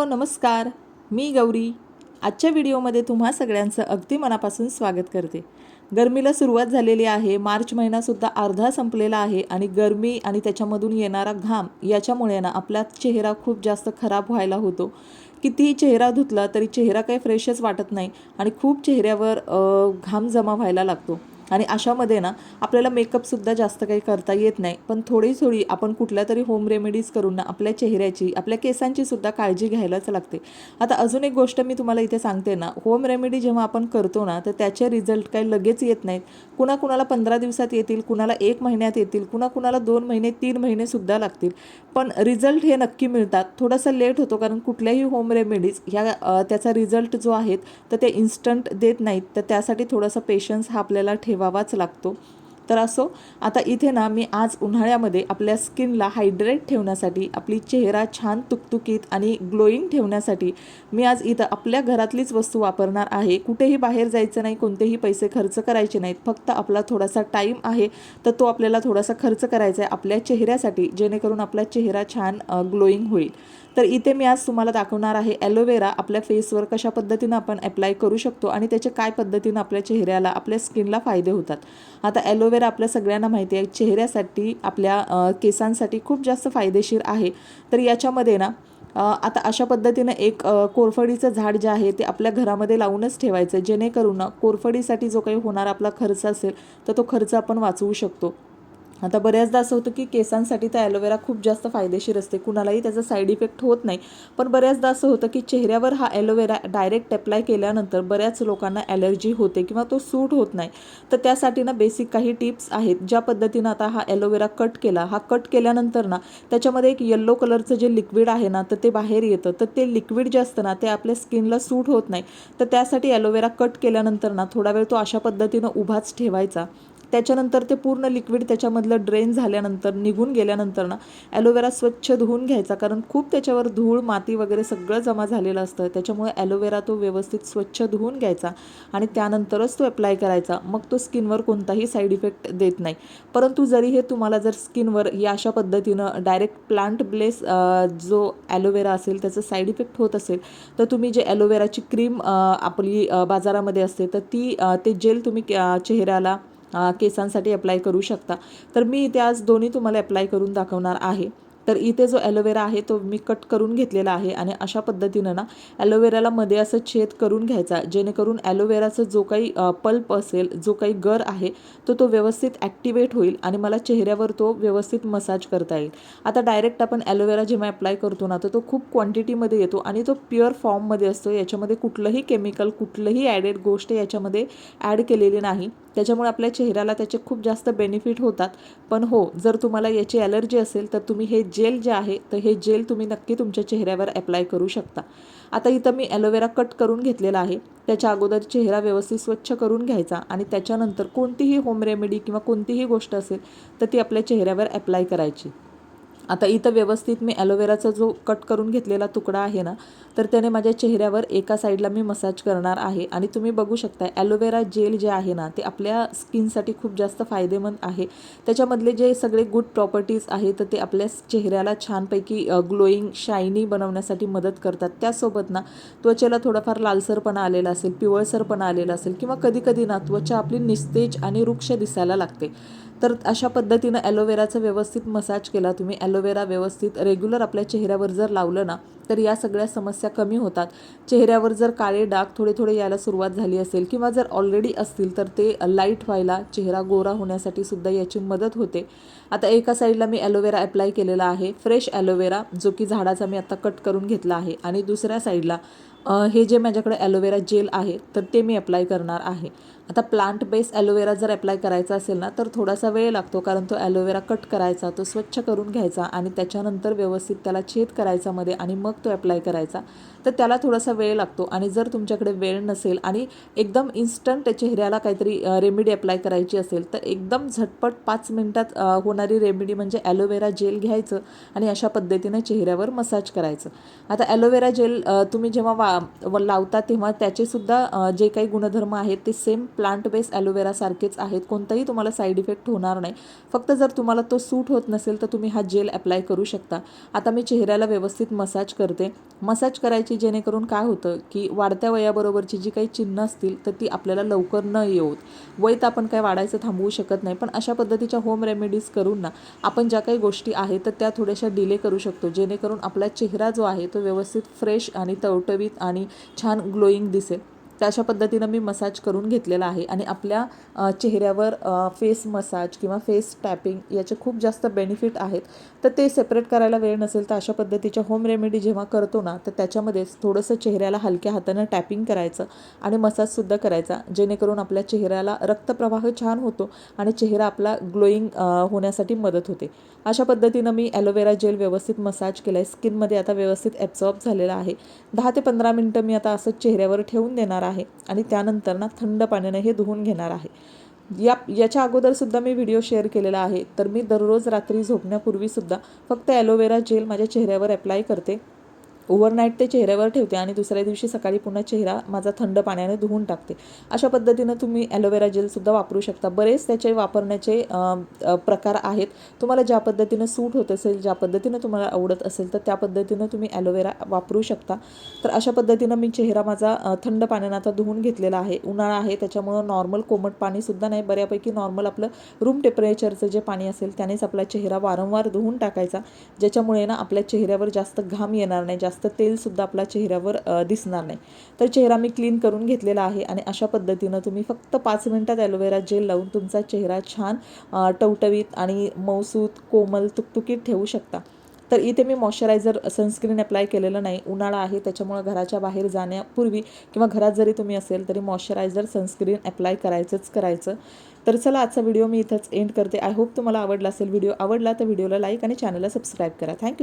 Hello नमस्कार. मी गौरी. आजच्या व्हिडिओमध्ये तुम्हा सगळ्यांचं अगदी मनापासून स्वागत करते. गरमीला सुरुवात झालेली आहे. मार्च महिनासुद्धा अर्धा संपलेला आहे आणि गरमी आणि त्याच्यामधून येणारा घाम याच्यामुळे ना आपला चेहरा खूप जास्त खराब व्हायला होतो. कितीही चेहरा धुतला तरी चेहरा काही फ्रेशच वाटत नाही आणि खूप चेहऱ्यावर घाम जमा व्हायला लागतो. आणि अशामध्ये ना आपल्याला मेकअपसुद्धा जास्त काही करता येत नाही. पण थोडी आपण कुठल्या तरी होम रेमेडीज करून ना आपल्या चेहऱ्याची आपल्या केसांची सुद्धा काळजी घ्यायलाच लागते. आता अजून एक गोष्ट मी तुम्हाला इथे सांगते ना, होम रेमेडी जेव्हा आपण करतो ना तर त्याचे रिझल्ट काही लगेच येत नाहीत. कुणाकुणाला 15 दिवसात येतील, कुणाला 1 महिन्यात येतील, कुणाकुणाला 2 महिने 3 महिनेसुद्धा लागतील. पण रिझल्ट हे नक्की मिळतात. थोडासा लेट होतो कारण कुठल्याही होम रेमेडीज ह्या त्याचा रिझल्ट जो आहेत तर ते इन्स्टंट देत नाहीत. तर त्यासाठी थोडासा पेशन्स हा आपल्याला ठेवावाच लागतो. तर असो, आता इथे ना मी आज उन्हाळ्यामध्ये आपल्या स्किनला हायड्रेट ठेवण्यासाठी, आपली चेहरा छान तुकतुकीत आणि ग्लोईंग ठेवण्यासाठी मी आज इथं आपल्या घरातलीच वस्तू वापरणार आहे. कुठेही बाहेर जायचं नाही, कोणतेही पैसे खर्च करायचे नाहीत. फक्त आपला थोडासा टाईम आहे तर तो आपल्याला थोडासा खर्च करायचा आहे आपल्या चेहऱ्यासाठी, जेणेकरून आपला चेहरा छान ग्लोईंग होईल. तर इथे मी आज तुम्हाला दाखवणार आहे ॲलोवेरा आपल्या फेसवर कशा पद्धतीनं आपण ॲप्लाय करू शकतो आणि त्याचे काय पद्धतीनं आपल्या चेहऱ्याला, आपल्या स्किनला फायदे होतात. आता ॲलोवेरा आपल्या सगळ्यांना माहिती आहे चेहऱ्यासाठी, आपल्या केसांसाठी खूप जास्त फायदेशीर आहे. तर याच्यामध्ये ना आता अशा पद्धतीनं एक कोरफडीचं झाड जे आहे ते आपल्या घरामध्ये लावूनच ठेवायचं, जेणेकरून ना कोरफडीसाठी जो काही होणारा आपला खर्च असेल तर तो खर्च आपण वाचवू शकतो. आता बऱ्याचदा असं होतं की केसांसाठी तर ॲलोवेरा खूप जास्त फायदेशीर असते, कुणालाही त्याचा साईड इफेक्ट होत नाही. पण बऱ्याचदा असं होतं की चेहऱ्यावर हा ॲलोवेरा डायरेक्ट अप्लाय केल्यानंतर बऱ्याच लोकांना ॲलर्जी होते किंवा तो सूट होत नाही. तर त्यासाठी ना बेसिक काही टिप्स आहेत. ज्या पद्धतीनं आता हा ॲलोवेरा कट केला, हा कट केल्यानंतर ना त्याच्यामध्ये एक येल्लो कलरचं जे लिक्विड आहे ना तर ते बाहेर येतं. तर ते लिक्विड जे असतं ना ते आपल्या स्किनला सूट होत नाही. तर त्यासाठी ॲलोवेरा कट केल्यानंतर ना थोडा वेळ तो अशा पद्धतीनं उभाच ठेवायचा. त्याच्यानंतर ते पूर्ण लिक्विड त्याच्यामधलं ड्रेन झाल्यानंतर, निघून गेल्यानंतर ना ॲलोवेरा स्वच्छ धुवून घ्यायचा, कारण खूप त्याच्यावर धूळ, माती वगैरे सगळं जमा झालेलं असतं. त्याच्यामुळे ॲलोवेरा तो व्यवस्थित स्वच्छ धुवून घ्यायचा आणि त्यानंतरच तो अप्लाय करायचा. मग तो स्किनवर कोणताही साईड इफेक्ट देत नाही. परंतु जरी हे तुम्हाला जर स्किनवर या अशा पद्धतीनं डायरेक्ट प्लांट बेस जो ॲलोवेरा असेल त्याचं साईड इफेक्ट होत असेल तर तुम्ही जे ॲलोवेराची क्रीम आपली बाजारामध्ये असते तर ते जेल तुम्ही चेहऱ्याला, केसांसाठी अप्लाय करू शकता. तर मी इथे आज दोन्ही तुम्हाला अप्लाय करून दाखवणार आहे. तर इथे जो ॲलोवेरा आहे तो मी कट करून घेतलेला आहे आणि अशा पद्धतीनं ना ॲलोवेराला मध्ये असं छेद करून घ्यायचा, जेणेकरून ॲलोवेराचा जो काही पल्प असेल, जो काही गर आहे तो व्यवस्थित ॲक्टिवेट होईल आणि मला चेहऱ्यावर तो व्यवस्थित मसाज करता येईल. आता डायरेक्ट आपण ॲलोवेरा जेव्हा अप्लाय करतो ना तर तो खूप क्वांटिटीमध्ये येतो आणि तो प्युअर फॉर्ममध्ये असतो. याच्यामध्ये कुठलंही केमिकल, कुठलंही ॲडेड गोष्ट याच्यामध्ये ॲड केलेली नाही. त्याच्यामुळे आपल्या चेहऱ्याला त्याचे खूप जास्त बेनिफिट होतात. पण हो, जर तुम्हाला याची ॲलर्जी असेल तर तुम्ही हे जेल जे आहे तर हे जेल तुम्ही नक्की तुमच्या चेहऱ्यावर अप्लाय करू शकता. आता इथं मी ॲलोवेरा कट करून घेतलेला आहे. त्याच्या अगोदर चेहरा व्यवस्थित स्वच्छ करून घ्यायचा आणि त्याच्यानंतर कोणतीही होम रेमेडी किंवा कोणतीही गोष्ट असेल तर ती आपल्या चेहऱ्यावर अप्लाय करायची. आता इथं व्यवस्थित मी ॲलोवेराचा जो कट करून घेतलेला तुकडा आहे ना तर त्याने माझ्या चेहऱ्यावर एका साईडला मी मसाज करणार आहे आणि तुम्ही बघू शकता ॲलोवेरा जेल जे आहे ना ते आपल्या स्किनसाठी खूप जास्त फायदेमंद आहे. त्याच्यामधले जे सगळे गुड प्रॉपर्टीज आहेत तर ते आपल्या चेहऱ्याला छानपैकी ग्लोईंग, शायनी बनवण्यासाठी मदत करतात. त्यासोबत ना त्वचेला थोडाफार लालसरपणा आलेला असेल, पिवळसरपणा आलेला असेल किंवा कधीकधी ना त्वचा आपली निस्तेज आणि रुक्ष दिसायला लागते, तर अशा पद्धतीनं ॲलोवेराचं व्यवस्थित मसाज केला तुम्ही, ॲलोवेरा व्यवस्थित रेग्युलर आपल्या चेहऱ्यावर जर लावलं ना तर या सगळ्या समस्या कमी होतात. चेहऱ्यावर जर काळे डाग थोडे यायला सुरुवात झाली असेल किंवा जर ऑलरेडी असतील तर ते लाईट व्हायला, चेहरा गोरा होण्यासाठी सुद्धा याची मदत होते. आता एका साईडला मी ॲलोवेरा अप्लाय केलेला आहे, फ्रेश ॲलोवेरा जो की झाडाचा मी आता कट करून घेतला आहे आणि दुसऱ्या साईडला हे जे माझ्याकडे ॲलोवेरा जेल आहे तर ते मी अप्लाय करणार आहे. आता प्लांट बेस ॲलोवेरा जर अप्लाय करायचा असेल ना तर थोडासा वेळ लागतो, कारण तो ॲलोवेरा कट करायचा, तो स्वच्छ करून घ्यायचा आणि त्याच्यानंतर व्यवस्थित त्याला छेद करायचा मध्ये आणि मग तो अप्लाय करायचा. तर त्याला थोडासा वेळ लागतो आणि जर तुमच्याकडे वेळ नसेल आणि एकदम इन्स्टंट चेहऱ्याला काहीतरी रेमेडी अप्लाय करायची असेल तर एकदम झटपट 5 मिनिटात होणारी रेमेडी म्हणजे ॲलोवेरा जेल घ्यायचं आणि अशा पद्धतीने चेहऱ्यावर मसाज करायचं. आता ॲलोवेरा जेल तुम्ही जेव्हा लावता तेव्हा त्याचेसुद्धा जे काही गुणधर्म आहेत ते सेम प्लांट बेस ॲलोवेरासारखेच आहेत. कोणताही तुम्हाला साईड इफेक्ट होणार नाही. फक्त जर तुम्हाला तो सूट होत नसेल तर तुम्ही हा जेल अप्लाय करू शकता. आता मी चेहऱ्याला व्यवस्थित मसाज करते. मसाज करायची जेणेकरून काय होतं की वाढत्या वयाबरोबरची जी काही चिन्ह असतील तर ती आपल्याला लवकर न येऊत. वय तर आपण काय वाढायचं थांबवू शकत नाही, पण अशा पद्धतीच्या होम रेमेडीज करून ना आपण ज्या काही गोष्टी आहेत तर त्या थोड्याशा डिले करू शकतो, जेणेकरून आपला चेहरा जो आहे तो व्यवस्थित फ्रेश आणि टवटवीत आणि छान ग्लोईंग दिसेल. तर अशा पद्धतीनं मी मसाज करून घेतलेला आहे आणि आपल्या चेहऱ्यावर फेस मसाज किंवा फेस टॅपिंग याचे खूप जास्त बेनिफिट आहेत. तर ते सेपरेट करायला वेळ नसेल तर अशा पद्धतीच्या होम रेमेडी जेव्हा करतो ना तर त्याच्यामध्येच थोडंसं चेहऱ्याला हलक्या हातानं टॅपिंग करायचं आणि मसाजसुद्धा करायचा, जेणेकरून आपल्या चेहऱ्याला रक्तप्रवाह छान होतो आणि चेहरा आपला ग्लोईंग होण्यासाठी मदत होते. अशा पद्धतीनं मी ॲलोवेरा जेल व्यवस्थित मसाज केला आहे. स्किनमध्ये आता व्यवस्थित ॲब्सॉर्ब झालेला आहे. 10 ते 15 मिनटं मी आता असं चेहऱ्यावर ठेवून देणार आहे आणि त्यानंतर ना थंड पाण्याने हे धुवून घेणार आहे. याच्या अगोदरसुद्धा मी व्हिडिओ शेअर केलेला आहे. तर मी दररोज रात्री झोपण्यापूर्वीसुद्धा फक्त ॲलोवेरा जेल माझ्या चेहऱ्यावर अप्लाय करते, ओव्हरनाईट ते चेहऱ्यावर ठेवते आणि दुसऱ्या दिवशी सकाळी पुन्हा चेहरा माझा थंड पाण्याने धुवून टाकते. अशा पद्धतीनं तुम्ही ॲलोवेरा जेलसुद्धा वापरू शकता. बरेच त्याचे वापरण्याचे प्रकार आहेत. तुम्हाला ज्या पद्धतीनं सूट होत असेल, ज्या पद्धतीनं तुम्हाला आवडत असेल तर त्या पद्धतीनं तुम्ही ॲलोवेरा वापरू शकता. तर अशा पद्धतीनं मी चेहरा माझा थंड पाण्यानं आता धुवून घेतलेला आहे. उन्हाळा आहे त्याच्यामुळं नॉर्मल कोमट पाणीसुद्धा नाही, बऱ्यापैकी नॉर्मल आपलं रूम टेम्परेचरचं जे पाणी असेल त्यानेच आपला चेहरा वारंवार धुवून टाकायचा, ज्याच्यामुळे ना आपल्या चेहऱ्यावर जास्त घाम येणार नाही, जास्त तेलसुद्धा आपल्या चेहऱ्यावर दिसणार नाही. तर चेहरा मी क्लीन करून घेतलेला आहे आणि अशा पद्धतीनं तुम्ही फक्त 5 मिनिटात ॲलोवेरा जेल लावून तुमचा चेहरा छान टवटवीत आणि मऊसूत कोमल तुकतुकीत ठेवू शकता. तर इथे मी मॉइश्चरायझर सनस्क्रीन अप्लाय केलेलं नाही. उन्हाळा आहे त्याच्यामुळं घराच्या बाहेर जाण्यापूर्वी किंवा घरात जरी तुम्ही असेल तरी मॉइश्चरायझर सनस्क्रीन अप्लाय करायचं. तर चला आजचा व्हिडिओ मी इथंच एंड करते. आय होप तुम्हाला आवडला असेल. व्हिडिओ आवडला तर व्हिडिओला लाईक आणि चॅनलला सबस्क्राईब करा. थँक्यू.